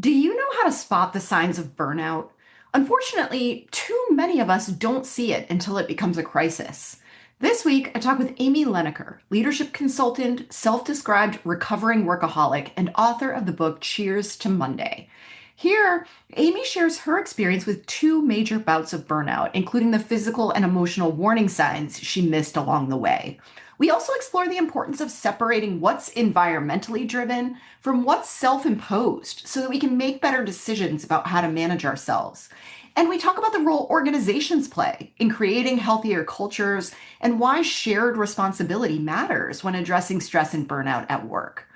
Do you know how to spot the signs of burnout? Unfortunately, too many of us don't see it until it becomes a crisis. This week, I talk with Amy Leneker, leadership consultant, self described recovering workaholic, and author of the book Cheers to Monday. Here, Amy shares her experience with two major bouts of burnout, including the physical and emotional warning signs she missed along the way. We also explore the importance of separating what's environmentally driven from what's self imposed so that we can make better decisions about how to manage ourselves. And we talk about the role organizations play in creating healthier cultures and why shared responsibility matters when addressing stress and burnout at work.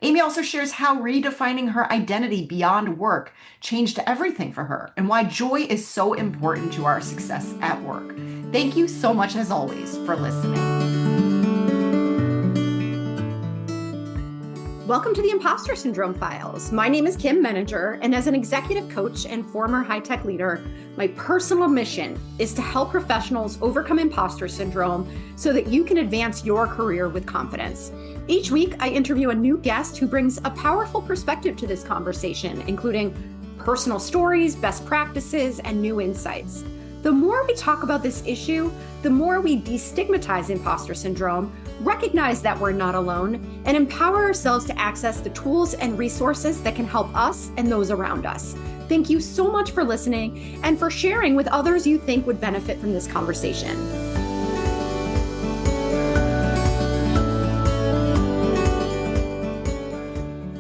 Amy also shares how redefining her identity beyond work changed everything for her and why joy is so important to our success at work. Thank you so much, as always, for listening. Welcome to the Impostor Syndrome Files. My name is Kim Meninger, and as an executive coach and former high-tech leader, my personal mission is to help professionals overcome imposter syndrome so that you can advance your career with confidence. Each week, I interview a new guest who brings a powerful perspective to this conversation, including personal stories, best practices, and new insights. The more we talk about this issue, the more we destigmatize imposter syndrome, recognize that we're not alone, and empower ourselves to access the tools and resources that can help us and those around us. Thank you so much for listening and for sharing with others you think would benefit from this conversation.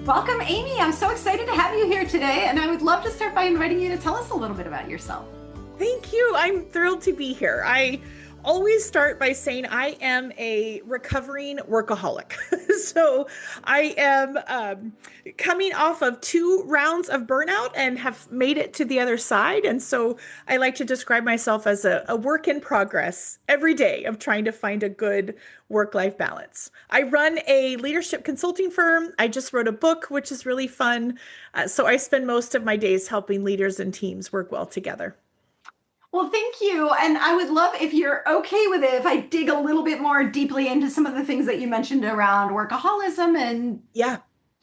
Welcome, Amy. I'm so excited to have you here today, and I would love to start by inviting you to tell us a little bit about yourself. Thank you. I'm thrilled to be here. I always start by saying I am a recovering workaholic. So I am coming off of 2 rounds of burnout and have made it to the other side. And so I like to describe myself as a work in progress every day of trying to find a good work-life balance. I run a leadership consulting firm. I just wrote a book, which is really fun. So I spend most of my days helping leaders and teams work well together. Well, thank you. And I would love, if you're okay with it, if I dig a little bit more deeply into some of the things that you mentioned around workaholism and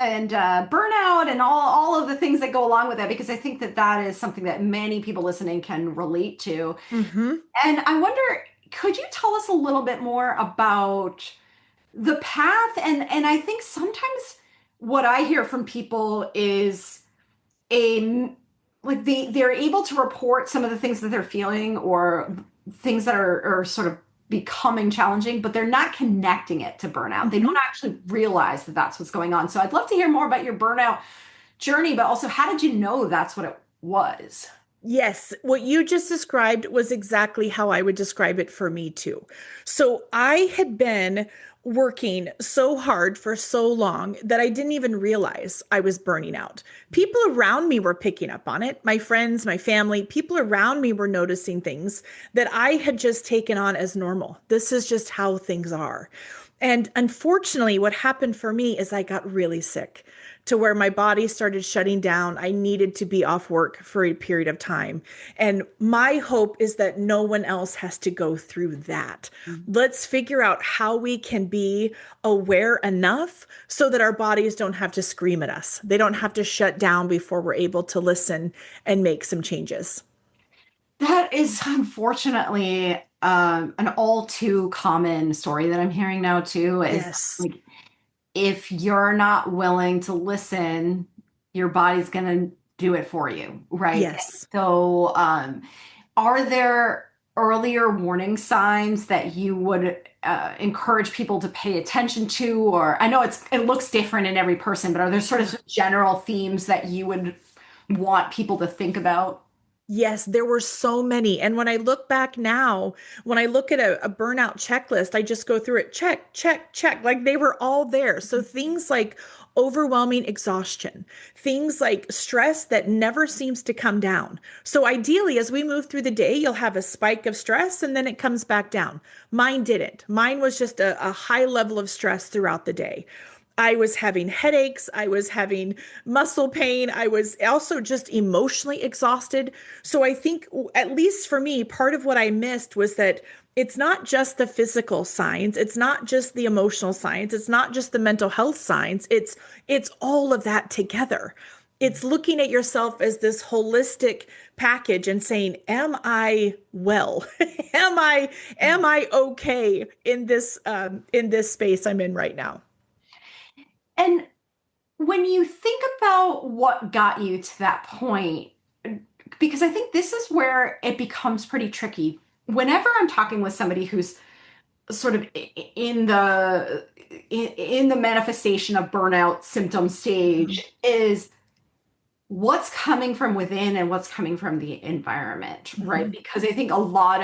burnout and all of the things that go along with that, because I think that is something that many people listening can relate to. Mm-hmm. And I wonder, could you tell us a little bit more about the path? And I think sometimes what I hear from people is they're able to report some of the things that they're feeling or things that are sort of becoming challenging, but they're not connecting it to burnout. Mm-hmm. They don't actually realize that that's what's going on. So I'd love to hear more about your burnout journey, but also how did you know that's what it was? Yes, what you just described was exactly how I would describe it for me too. So I had been working so hard for so long that I didn't even realize I was burning out. People around me were picking up on it. My friends, my family, people around me were noticing things that I had just taken on as normal. This is just how things are. And unfortunately, what happened for me is I got really sick to where my body started shutting down. I needed to be off work for a period of time. And my hope is that no one else has to go through that. Mm-hmm. Let's figure out how we can be aware enough so that our bodies don't have to scream at us. They don't have to shut down before we're able to listen and make some changes. That is unfortunately an all too common story that I'm hearing now too. Yes. Like, if you're not willing to listen, your body's going to do it for you, right? Yes. So are there earlier warning signs that you would encourage people to pay attention to? Or I know it looks different in every person, but are there sort of general themes that you would want people to think about? Yes, there were so many. And when I look back now, when I look at a burnout checklist, I just go through it, check, check, check, like they were all there. So things like overwhelming exhaustion, things like stress that never seems to come down. So ideally, as we move through the day, you'll have a spike of stress and then it comes back down. Mine didn't. Mine was just a high level of stress throughout the day. I was having headaches. I was having muscle pain. I was also just emotionally exhausted. So I think, at least for me, part of what I missed was that it's not just the physical signs. It's not just the emotional signs. It's not just the mental health signs. It's all of that together. It's looking at yourself as this holistic package and saying, am I well? Am I okay in this space I'm in right now? And when you think about what got you to that point, because I think this is where it becomes pretty tricky. Whenever I'm talking with somebody who's sort of in the manifestation of burnout symptom Mhm. stage, is what's coming from within and what's coming from the environment, right? Mhm. Because I think a lot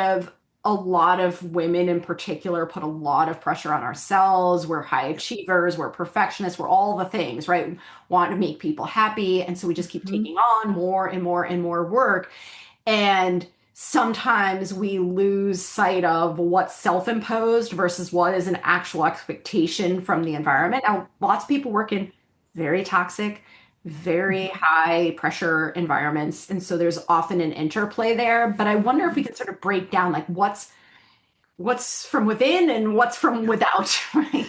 of women in particular put a lot of pressure on ourselves. We're high achievers, we're perfectionists, we're all the things, right? Want to make people happy, and so we just keep Mhm. taking on more and more and more work. And sometimes we lose sight of what's self-imposed versus what is an actual expectation from the environment. Now, lots of people work in very toxic, very Mhm. high pressure environments. And so there's often an interplay there. But I wonder if we could sort of break down like what's from within and what's from without, right?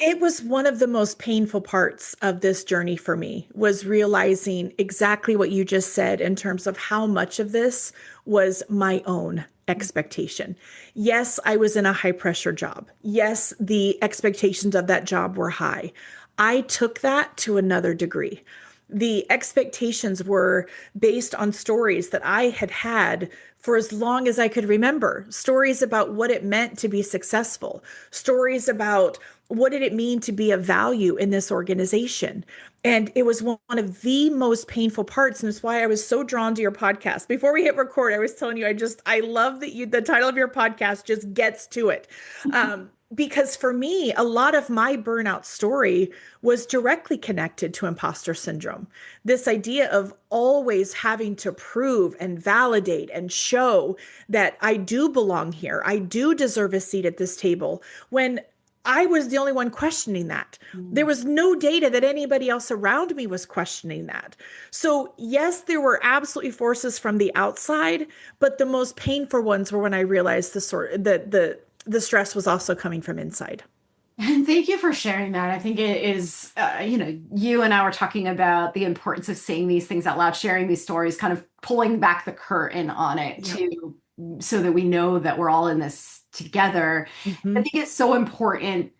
It was one of the most painful parts of this journey for me was realizing exactly what you just said in terms of how much of this was my own expectation. Yes, I was in a high pressure job. Yes, the expectations of that job were high. I took that to another degree. The expectations were based on stories that I had had for as long as I could remember, stories about what it meant to be successful, stories about what did it mean to be of value in this organization. And it was one of the most painful parts. And it's why I was so drawn to your podcast. Before we hit record, I was telling you, I love that the title of your podcast just gets to it. Because for me, a lot of my burnout story was directly connected to imposter syndrome. This idea of always having to prove and validate and show that I do belong here, I do deserve a seat at this table, when I was the only one questioning that. There was no data that anybody else around me was questioning that. So, yes, there were absolutely forces from the outside, but the most painful ones were when I realized the stress was also coming from inside. And thank you for sharing that. I think it is, you and I were talking about the importance of saying these things out loud, sharing these stories, kind of pulling back the curtain on it Yep. to so that we know that we're all in this together. I Hmm. think it's so important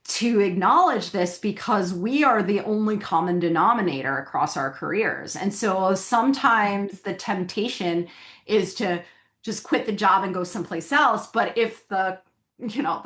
to acknowledge this because we are the only common denominator across our careers. And so sometimes the temptation is to just quit the job and go someplace else. But if the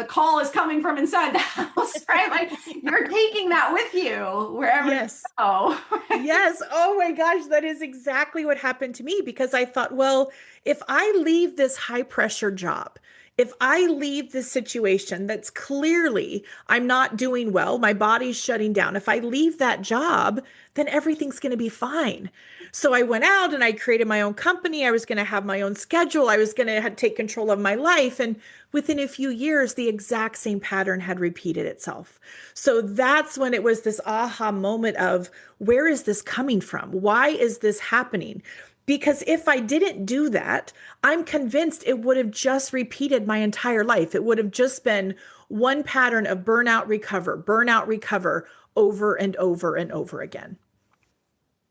call is coming from inside the house, right? Like you're taking that with you wherever you Yes. go. Yes. Oh my gosh, that is exactly what happened to me because I thought, well, if I leave this high pressure job, if I leave this situation that's clearly I'm not doing well, my body's shutting down, if I leave that job, then everything's going to be fine. So I went out and I created my own company. I was going to have my own schedule. I was going to take control of my life. And within a few years, the exact same pattern had repeated itself. So that's when it was this aha moment of where is this coming from? Why is this happening? Because if I didn't do that, I'm convinced it would have just repeated my entire life. It would have just been one pattern of burnout, recover over and over and over again.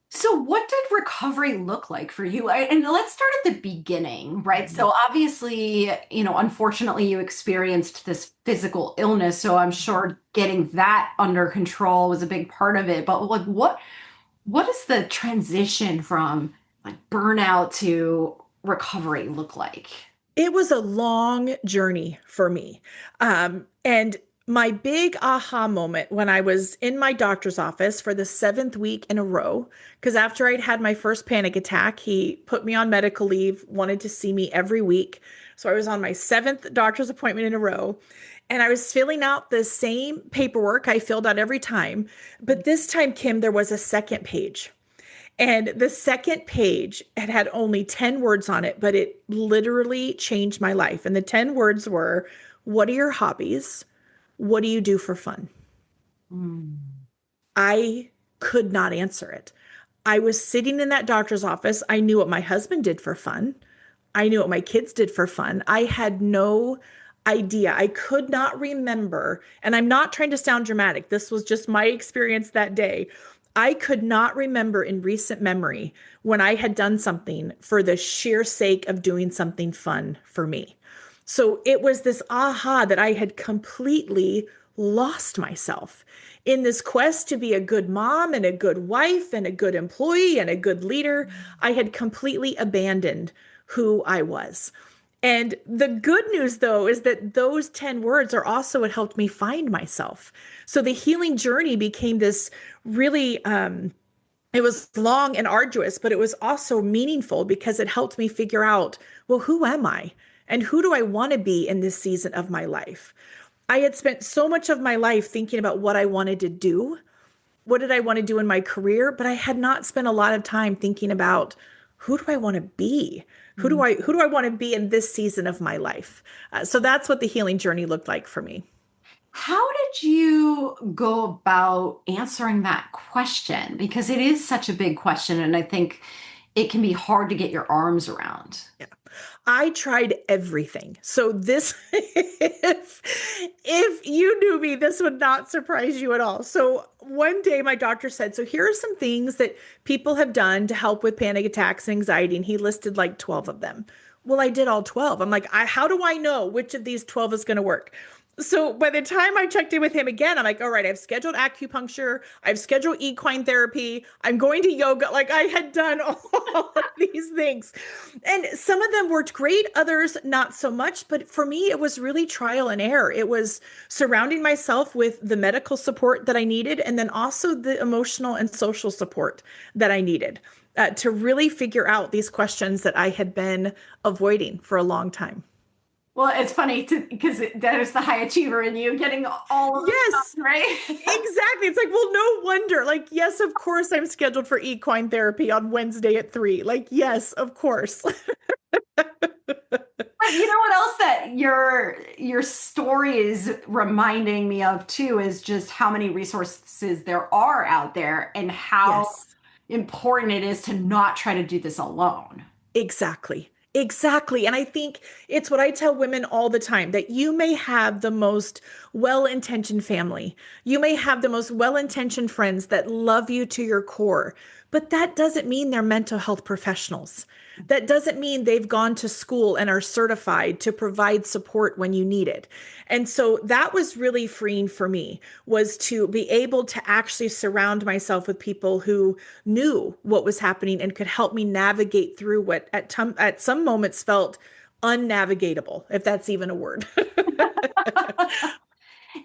So, what did recovery look like for you? And let's start at the beginning, right? So, obviously, unfortunately, you experienced this physical illness. So, I'm sure getting that under control was a big part of it. But like, what does the transition from like burnout to recovery look like? It was a long journey for me. And my big aha moment when I was in my doctor's office for the seventh week in a row, because after I'd had my first panic attack, he put me on medical leave, wanted to see me every week. So I was on my seventh doctor's appointment in a row. And I was filling out the same paperwork I filled out every time. But this time, Kim, there was a second page. And the second page had only 10 words on it, but it literally changed my life. And the 10 words were, what are your hobbies? What do you do for fun? Mm. I could not answer it. I was sitting in that doctor's office. I knew what my husband did for fun. I knew what my kids did for fun. I had no idea. I could not remember. And I'm not trying to sound dramatic. This was just my experience that day. I could not remember in recent memory when I had done something for the sheer sake of doing something fun for me. So it was this aha that I had completely lost myself in this quest to be a good mom and a good wife and a good employee and a good leader. I had completely abandoned who I was. And the good news, though, is that those 10 words are also what helped me find myself. So the healing journey became this really, it was long and arduous, but it was also meaningful because it helped me figure out, well, who am I? And who do I want to be in this season of my life? I had spent so much of my life thinking about what I wanted to do. What did I want to do in my career? But I had not spent a lot of time thinking about who do I want to be? Who do I want to be in this season of my life? So that's what the healing journey looked like for me. How did you go about answering that question? Because it is such a big question, and I think it can be hard to get your arms around. Yeah. I tried everything. So this, if you knew me, this would not surprise you at all. So one day my doctor said, so here are some things that people have done to help with panic attacks and anxiety. And he listed like 12 of them. Well, I did all 12. I'm like, how do I know which of these 12 is going to work? So by the time I checked in with him again, I'm like, all right, I've scheduled acupuncture, I've scheduled equine therapy, I'm going to yoga. Like I had done all of these things. And some of them worked great, others not so much. But for me, it was really trial and error. It was surrounding myself with the medical support that I needed, and then also the emotional and social support that I needed to really figure out these questions that I had been avoiding for a long time. Well, it's funny because there's the high achiever in you getting all of the stuff, Yes, right? exactly. It's like, well, no wonder. Like, yes, of course, I'm scheduled for equine therapy on Wednesday at 3. Like, yes, of course. But you know what else that your story is reminding me of too is just how many resources there are out there and how Yes. important it is to not try to do this alone. Exactly. Exactly. And I think it's what I tell women all the time that you may have the most well intentioned family. You may have the most well intentioned friends that love you to your core, but that doesn't mean they're mental health professionals. That doesn't mean they've gone to school and are certified to provide support when you need it. And so that was really freeing for me was to be able to actually surround myself with people who knew what was happening and could help me navigate through what at some moments felt unnavigatable, if that's even a word.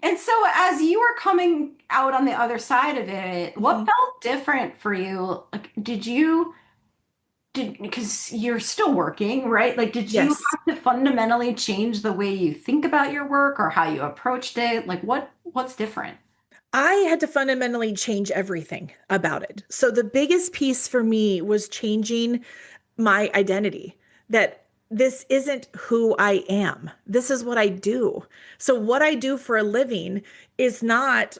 And so, as you were coming out on the other side of it, what Mhm. felt different for you? Like, because you're still working, right? Like, did you Yes. have to fundamentally change the way you think about your work or how you approached it? Like, what's different? I had to fundamentally change everything about it. So the biggest piece for me was changing my identity that this isn't who I am. This is what I do. So what I do for a living is not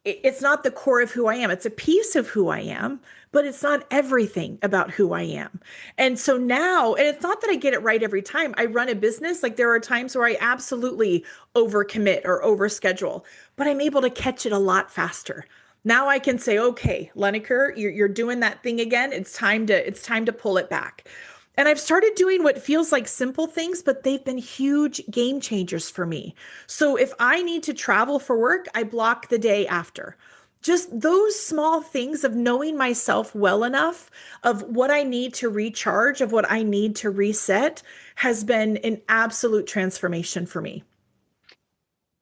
it's not the core of who I am. It's a piece of who I am, but it's not everything about who I am. And so now, and it's not that I get it right every time. I run a business, like there are times where I absolutely overcommit or overschedule, but I'm able to catch it a lot faster. Now I can say, okay, Leneker, you're doing that thing again. It's time to pull it back. And I've started doing what feels like simple things, but they've been huge game changers for me. So if I need to travel for work, I block the day after. Just those small things of knowing myself well enough of what I need to recharge, of what I need to reset, has been an absolute transformation for me.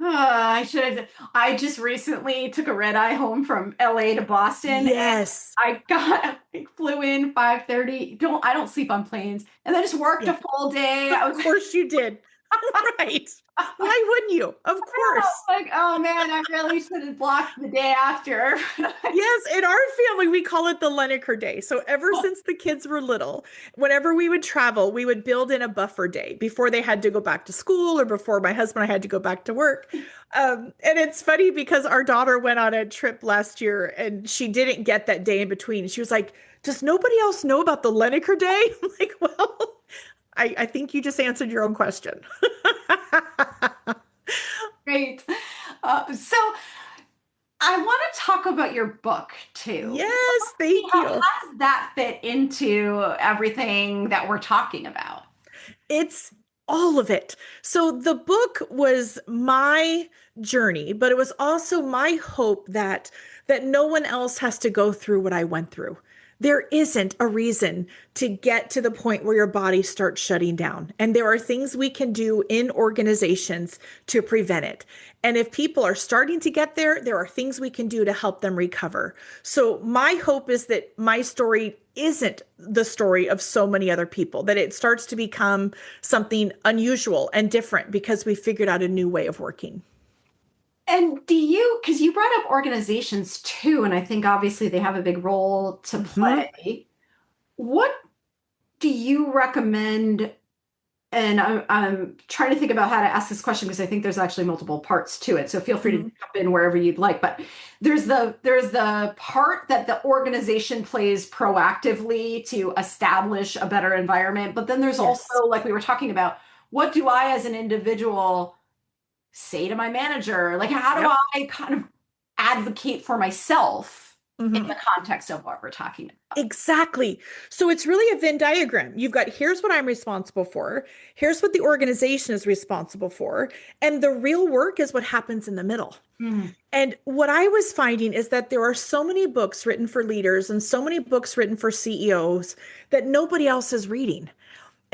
I should have. I just recently took a red eye home from LA to Boston, and Yes. I flew in 5:30. I don't sleep on planes, and then just worked Yeah. a full day. I Of was course you did. Right. Why wouldn't you? Of course. like, oh man, I really should have blocked the day after. Yes, in our family, we call it the Leneker Day. So ever since the kids were little, whenever we would travel, we would build in a buffer day before they had to go back to school or before my husband and I had to go back to work. And it's funny because our daughter went on a trip last year and she didn't get that day in between. She was like, does nobody else know about the Leneker Day? I'm like, well, I think you just answered your own question. Great. So I want to talk about your book too. Yes, thank you. How does that fit into everything that we're talking about? It's all of it. So the book was my journey, but it was also my hope that no one else has to go through what I went through. There isn't a reason to get to the point where your body starts shutting down. And there are things we can do in organizations to prevent it. And if people are starting to get there, there are things we can do to help them recover. So my hope is that my story isn't the story of so many other people, that it starts to become something unusual and different because we figured out a new way of working. And because you brought up organizations too, and I think obviously they have a big role to Mhm. play. What do you recommend? And I'm trying to think about how to ask this question because I think there's actually multiple parts to it. So feel free to Mhm. jump in wherever you'd like. But there's the part that the organization plays proactively to establish a better environment. But then there's Yes. also, like we were talking about, what do I as an individual say to my manager? Like, how do Yep. I kind of advocate for myself in the Mhm. context of what we're talking about? Exactly. So it's really a Venn diagram. You've got here's what I'm responsible for, here's what the organization is responsible for, and the real work is what happens in the middle. Mm. And what I was finding is that there are so many books written for leaders and so many books written for CEOs that nobody else is reading.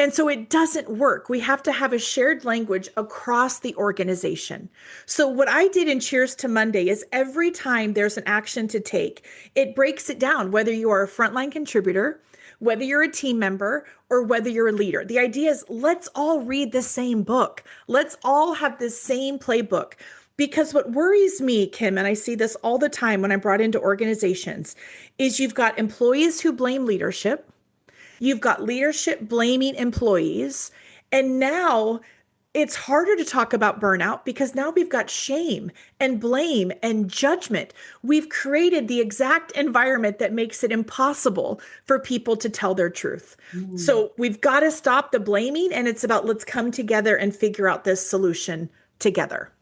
And so it doesn't work. We have to have a shared language across the organization. So, what I did in Cheers to Monday is every time there's an action to take, it breaks it down, whether you are a frontline contributor, whether you're a team member, or whether you're a leader. The idea is let's all read the same book, let's all have the same playbook. Because what worries me, Kim, and I see this all the time when I'm brought into organizations, is you've got employees who blame leadership. You've got leadership blaming employees. And now it's harder to talk about burnout because now we've got shame and blame and judgment. We've created the exact environment that makes it impossible for people to tell their truth. Mm. So we've got to stop the blaming, and it's about let's come together and figure out this solution together.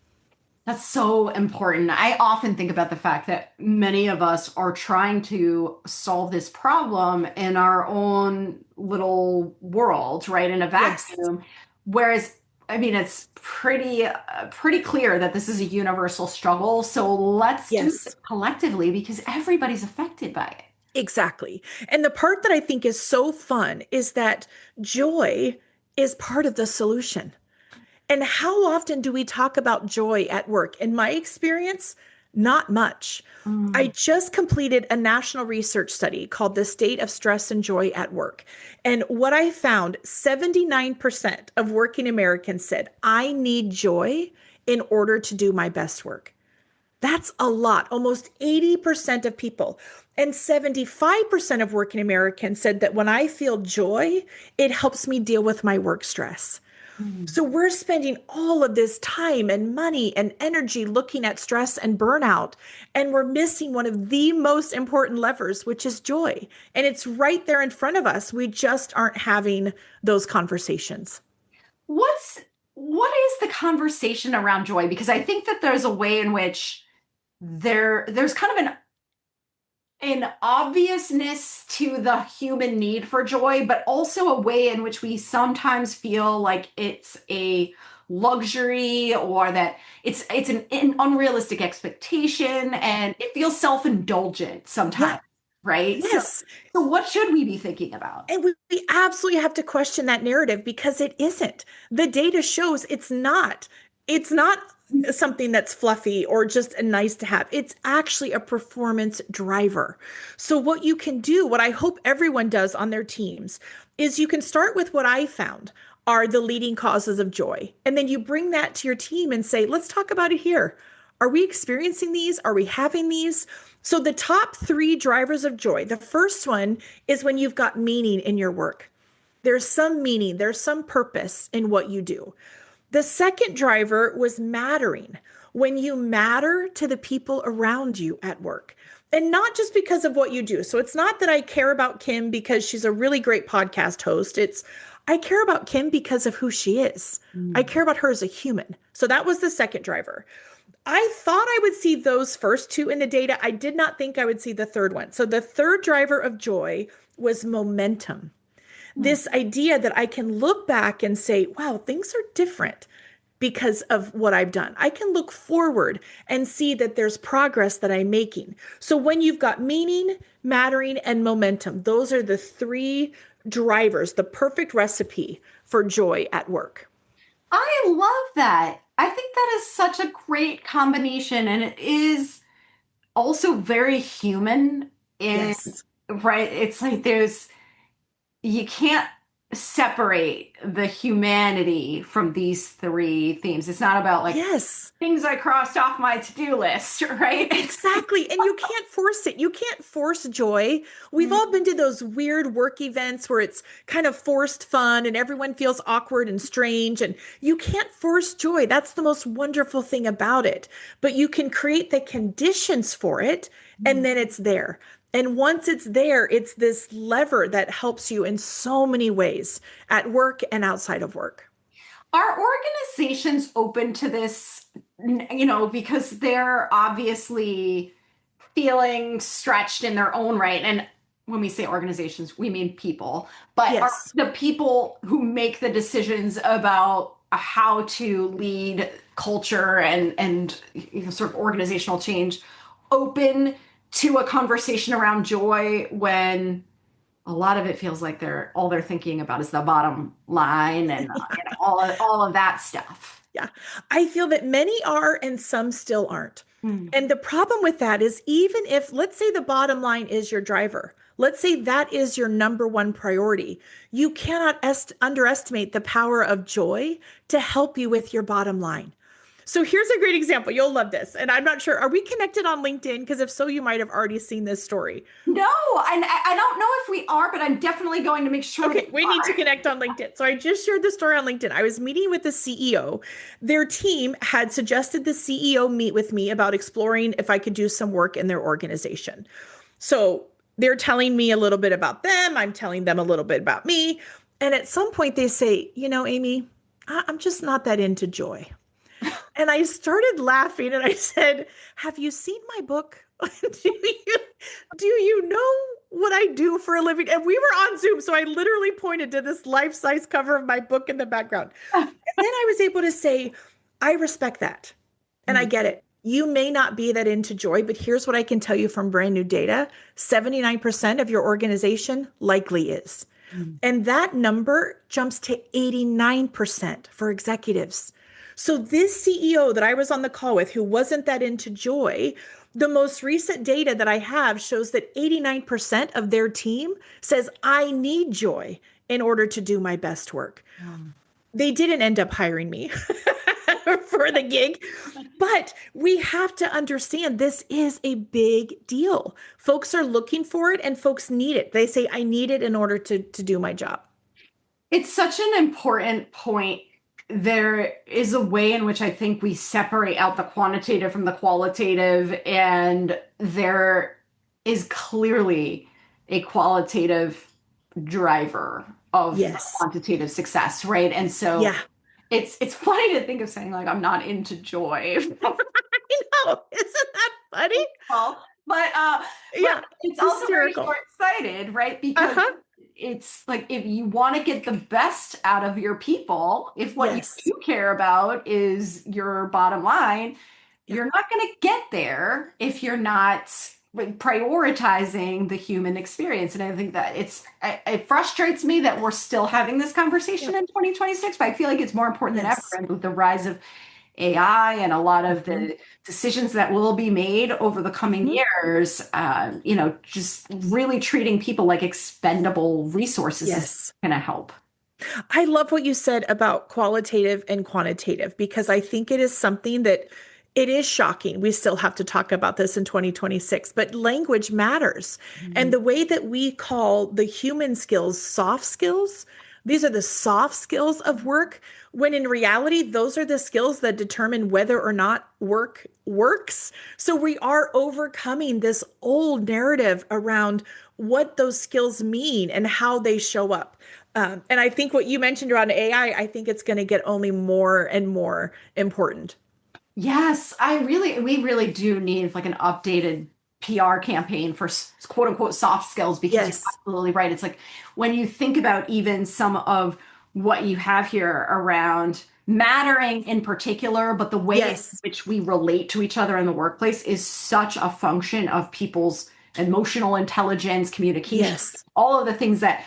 That's so important. I often think about the fact that many of us are trying to solve this problem in our own little world, right, in a Yes. vacuum. Whereas, I mean, it's pretty clear that this is a universal struggle. So let's do this Yes. collectively because everybody's affected by it. Exactly. And the part that I think is so fun is that joy is part of the solution. And how often do we talk about joy at work? In my experience, not much. I Mm. just completed a national research study called The State of Stress and Joy at Work. And what I found 79% of working Americans said, I need joy in order to do my best work. That's a lot, almost 80% of people. And 75% of working Americans said that when I feel joy, it helps me deal with my work stress. Mm. So we're spending all of this time and money and energy looking at stress and burnout, and we're missing one of the most important levers, which is joy. And it's right there in front of us. We just aren't having those conversations. What's what is the conversation around joy? Because I think that there's a way in which there's kind of an obviousness to the human need for joy, but also a way in which we sometimes feel like it's a luxury or that it's an unrealistic expectation and it feels self-indulgent Yeah. sometimes, right? Yes. So what should we be thinking about? And we absolutely have to question that narrative because it isn't. The data shows it's not. It's not something that's fluffy or just a nice to have. It's actually a performance driver. So, what you can do, what I hope everyone does on their teams, is you can start with what I found are the leading causes of joy. And then you bring that to your team and say, let's talk about it here. Are we experiencing these? Are we having these? So, the top three drivers of joy, the first one is when you've got meaning in your work. There's some meaning, there's some purpose in what you do. The second driver was mattering, when you matter to the people around you at work. And not just because of what you do. So it's not that I care about Kim because she's a really great podcast host. It's I care about Kim because of who she is. I Mm. care about her as a human. So that was the second driver. I thought I would see those first two in the data. I did not think I would see the third one. So the third driver of joy was momentum. Hmm. This idea that I can look back and say, wow, things are different because of what I've done. I can look forward and see that there's progress that I'm making. So when you've got meaning, mattering, and momentum, those are the three drivers, the perfect recipe for joy at work. I love that. I think that is such a great combination, and it is also very human in, Yes. right? It's like you can't separate the humanity from these three themes. It's not about like Yes. things I crossed off my to-do list, right? It's Exactly. And you can't force it. You can't force joy. We've all been to those weird work events where it's kind of forced fun and everyone feels awkward and strange. And you can't force joy. That's the most wonderful thing about it. But you can create the conditions for it, and then it's there. And once it's there, it's this lever that helps you in so many ways at work and outside of work. Are organizations open to this, because they're obviously feeling stretched in their own right? And when we say organizations, we mean people. But are Yes. the people who make the decisions about how to lead culture and sort of organizational change open to a conversation around joy when a lot of it feels like they're thinking about is the bottom line and all of that stuff. Yeah. I feel that many are and some still aren't. Hmm. And the problem with that is, even if, let's say, the bottom line is your driver, let's say that is your number one priority, you cannot underestimate the power of joy to help you with your bottom line. So here's a great example. You'll love this. And I'm not sure, are we connected on LinkedIn? Because if so, you might have already seen this story. No, and I don't know if we are, but I'm definitely going to make sure that Okay, we we need to are. connect on LinkedIn. So I just shared the story on LinkedIn. I was meeting with the CEO. Their team had suggested the CEO meet with me about exploring if I could do some work in their organization. So they're telling me a little bit about them. I'm telling them a little bit about me. And at some point they say, Amy, I'm just not that into joy. And I started laughing and I said, have you seen my book? Do you know what I do for a living? And we were on Zoom. So I literally pointed to this life-size cover of my book in the background. And then I was able to say, I respect that. And I Mm, get it. You may not be that into joy, but here's what I can tell you from brand new data: 79% of your organization likely is. mm. And that number jumps to 89% for executives. So, this CEO that I was on the call with, who wasn't that into joy, the most recent data that I have shows that 89% of their team says, I need joy in order to do my best work. Um, They didn't end up hiring me for the gig, but we have to understand this is a big deal. Folks are looking for it and folks need it. They say, I need it in order to do my job. It's such an important point. There is a way in which I think we separate out the quantitative from the qualitative, and there is clearly a qualitative driver of the Yes. quantitative success, right? And so Yeah. it's funny to think of saying like I'm not into joy. I know. Isn't that funny? Well, but Yeah. it's also very Hysterical. short-sighted, right? Because Uh-huh. it's like if you want to get the best out of your people, if what you Yes. do care about is your bottom line, Yeah. you're not going to get there if you're not like, prioritizing the human experience. And I think that it frustrates me that we're still having this conversation Yep. in 2026, but I feel like it's more important than ever. Yes. And with the rise of AI and a lot of Mhm. the decisions that will be made over the coming Mhm. years, just really treating people like expendable resources is Yes. going to help. I love what you said about qualitative and quantitative, because I think it is something that it is shocking. We still have to talk about this in 2026, but language matters. And Mhm. the way that we call the human skills soft skills, these are the soft skills of work, when in reality, those are the skills that determine whether or not work works. So we are overcoming this old narrative around what those skills mean and how they show up. And I think what you mentioned around AI, I think it's going to get only more and more important. Yes, we really do need like an updated PR campaign for quote unquote soft skills because you're Yes. absolutely right. It's like when you think about even some of what you have here around mattering in particular, but the way in Yes. which we relate to each other in the workplace is such a function of people's emotional intelligence, communication, Yes. all of the things that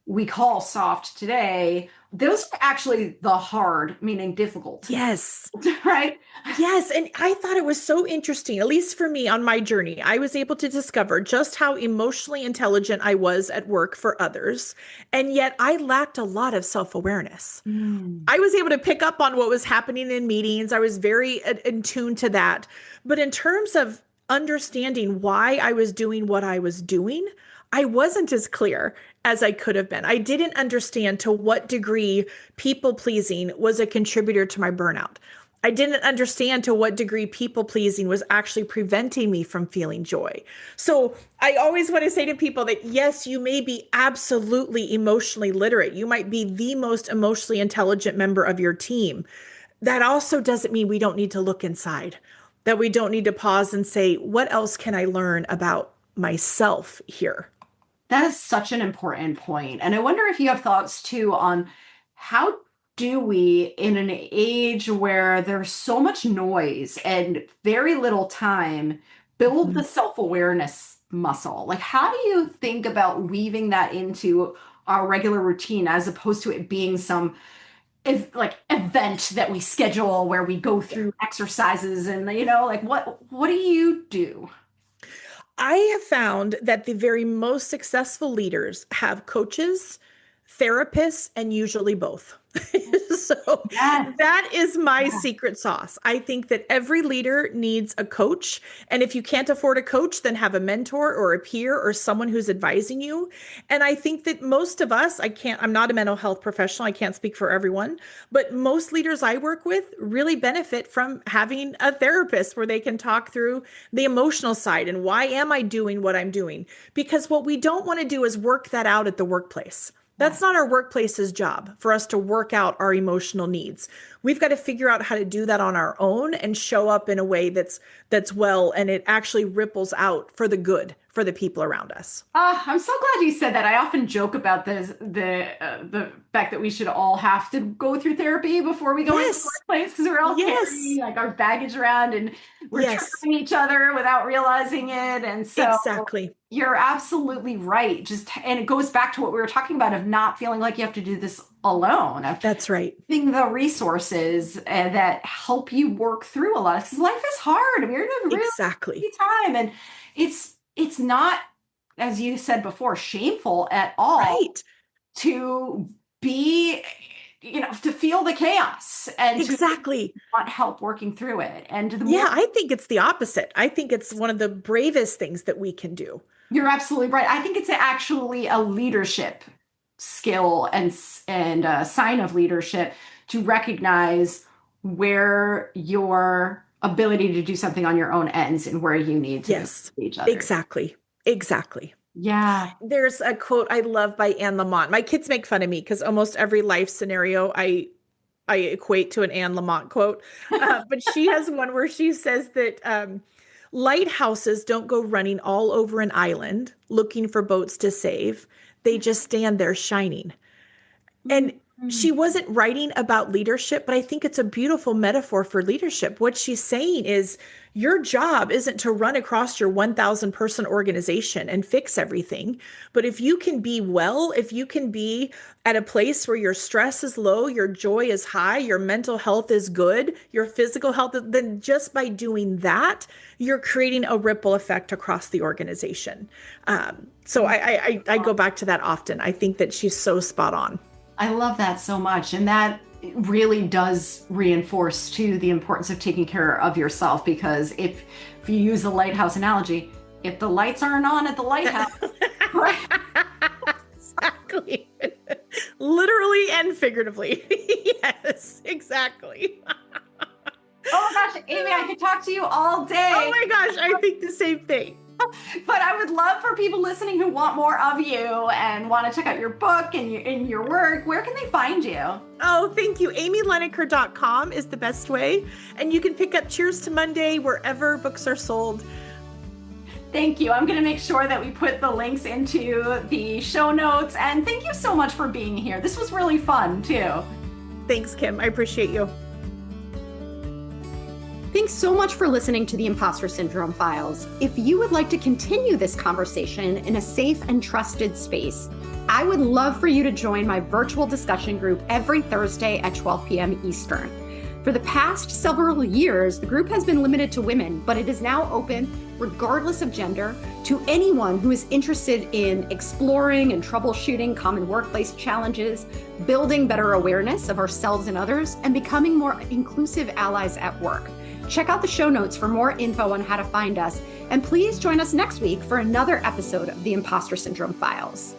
we call soft today. Those are actually the hard, meaning difficult, Yes. right? Yes, and I thought it was so interesting, at least for me on my journey. I was able to discover just how emotionally intelligent I was at work for others, and yet I lacked a lot of self-awareness. Mm. I was able to pick up on what was happening in meetings. I was very in tune to that. But in terms of understanding why I was doing what I was doing, I wasn't as clear as I could have been. I didn't understand to what degree people pleasing was a contributor to my burnout. I didn't understand to what degree people pleasing was actually preventing me from feeling joy. So I always want to say to people that yes, you may be absolutely emotionally literate. You might be the most emotionally intelligent member of your team. That also doesn't mean we don't need to look inside, that we don't need to pause and say, what else can I learn about myself here? That is such an important point. And I wonder if you have thoughts too on how do we, in an age where there's so much noise and very little time, build the Mhm. self-awareness muscle? Like, how do you think about weaving that into our regular routine as opposed to it being some like event that we schedule where we go Yeah. through exercises and like what do you do? I have found that the very most successful leaders have coaches, therapists, and usually both. So Yes. that is my secret sauce. I think that every leader needs a coach. And if you can't afford a coach, then have a mentor or a peer or someone who's advising you. And I think that most of us, I'm not a mental health professional. I can't speak for everyone, but most leaders I work with really benefit from having a therapist where they can talk through the emotional side and why am I doing what I'm doing? Because what we don't want to do is work that out at the workplace. That's Yes. not our workplace's job for us to work out our emotional needs. We've got to figure out how to do that on our own and show up in a way that's well and it actually ripples out for the good for the people around us. I'm so glad you said that. I often joke about the fact that we should all have to go through therapy before we go into the Yes. workplace because we're all carrying Yes. like our baggage around and we're Yes. triggering each other without realizing it. And so Exactly. you're absolutely right. And it goes back to what we were talking about of not feeling like you have to do this alone, of That's right. having the resources that help you work through a lot. Because life is hard. We're in a really Exactly. tricky time, and it's not, as you said before, shameful at all Right. to be, to feel the chaos and to Exactly. want help working through it. And the Yeah, more I think it's the opposite. I think it's one of the bravest things that we can do. you're absolutely right. I think it's actually a leadership skill and a sign of leadership to recognize where your ability to do something on your own ends and where you need to Yes, each other. exactly. Exactly. Yeah. There's a quote I love by Anne Lamott. My kids make fun of me because almost every life scenario I equate to an Anne Lamott quote. But she has one where she says that lighthouses don't go running all over an island looking for boats to save. They just stand there shining. And Mhm. she wasn't writing about leadership, but I think it's a beautiful metaphor for leadership. What she's saying is your job isn't to run across your 1,000 person organization and fix everything. But if you can be well, if you can be at a place where your stress is low, your joy is high, your mental health is good, your physical health, then just by doing that, you're creating a ripple effect across the organization. So I go back to that often. I think that she's so spot on. I love that so much. And that really does reinforce too the importance of taking care of yourself because if you use the lighthouse analogy, if the lights aren't on at the lighthouse, right? Exactly. Literally and figuratively. Yes, exactly. Oh my gosh, Amy, I could talk to you all Oh day. my gosh, I think the same thing. But I would love for people listening who want more of you and want to check out your book and your work. Where can they find you? Oh, thank you. AmyLeneker.com is the best way. And you can pick up Cheers to Monday wherever books are sold. Thank you. I'm going to make sure that we put the links into the show notes. And thank you so much for being here. This was really fun, too. Thanks, Kim. I appreciate you. Thanks so much for listening to the Impostor Syndrome Files. If you would like to continue this conversation in a safe and trusted space, I would love for you to join my virtual discussion group every Thursday at 12 p.m. Eastern. For the past several years, the group has been limited to women, but it is now open, regardless of gender, to anyone who is interested in exploring and troubleshooting common workplace challenges, building better awareness of ourselves and others, and becoming more inclusive allies at work. Check out the show notes for more info on how to find us, and please join us next week for another episode of the Impostor Syndrome Files.